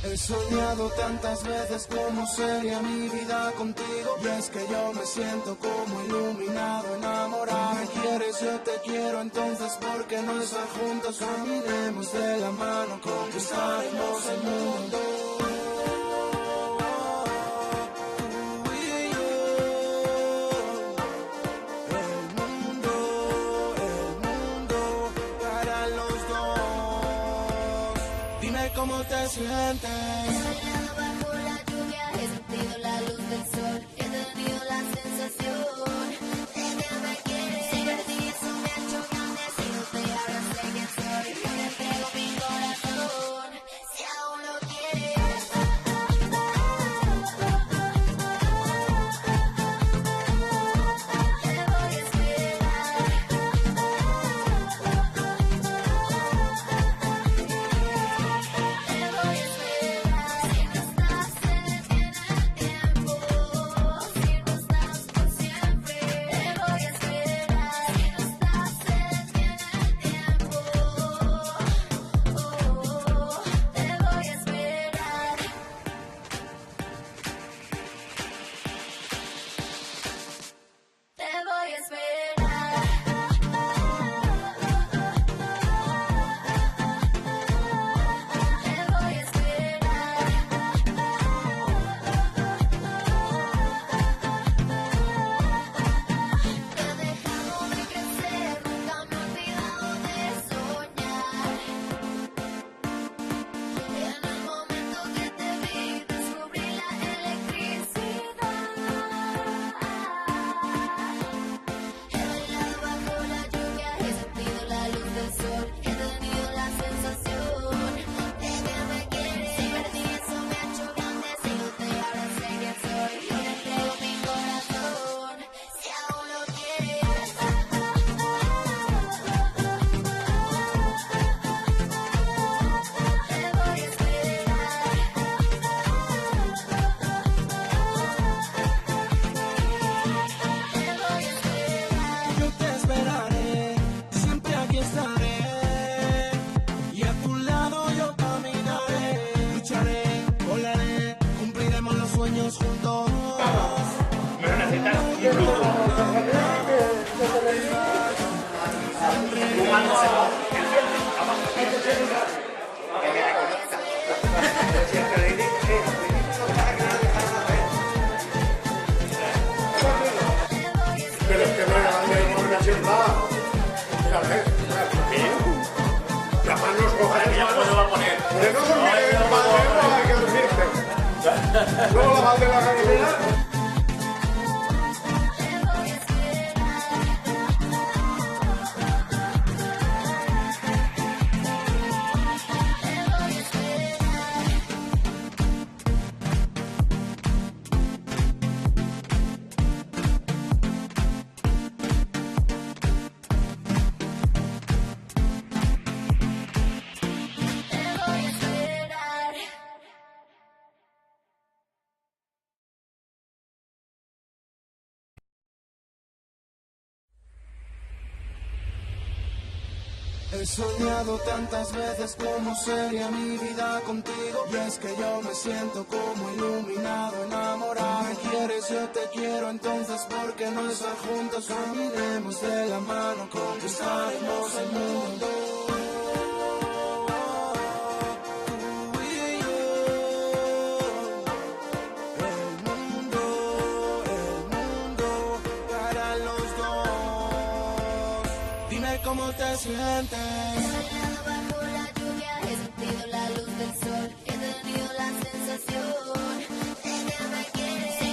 He soñado tantas veces cómo sería mi vida contigo. Y es que yo me siento como iluminado, enamorado. Me quieres, yo te quiero, entonces ¿por qué no estar juntos? Caminemos de la mano, conquistaremos el mundo. Tú y yo. El mundo para los dos. Dime cómo te sientes. He soñado bajo la lluvia, he sentido la luz del sol, he tenido la sensación de que me quieres. Si perdí eso me ha hecho grande, si no te ahora sé quién soy. Yo te entrego mi corazón, si aún lo quieres. Te voy a esperar. Te voy a esperar. Si no estás, se detiene el tiempo. Si no estás por siempre. Te voy a esperar. Si no estás, se detiene el tiempo. Te voy a esperar. Te voy a esperar. Te voy a esperar. Te he dejado de crecer, nunca me he olvidado de soñar. En el momento que te vi, descubrí la electricidad. He bailado bajo la lluvia, he sentido la luz del sol, he tenido la sensación de que me quieres. Si perdí eso me ha hecho grande, si no te ahora sé quién soy. Yo te entrego mi corazón, si aún lo quieres. Te voy a esperar. Te voy a esperar. Yo te esperaré, siempre aquí estaré. Y a tu lado yo caminaré. Lucharé, volaré, cumpliremos los sueños juntos. Pero necesitas Pero es que no hay una sierra. Fíjate, las manos cojas. ya cuando va a poner. Que no se olvide el madero, hay que decirte. Luego la madre de la gasolina. Te voy a esperar. Te voy a esperar. Te voy a esperar. He soñado tantas veces cómo sería mi vida contigo. Y es que yo me siento como iluminado, enamorado. Me quieres, yo te quiero, entonces ¿por qué no estar juntos? Caminemos de la mano, conquistaremos el mundo. Tú y yo. El mundo para los dos. Dime cómo te sientes. He bailado bajo la lluvia, he sentido la luz del sol, he tenido la sensación de que me quieres. Si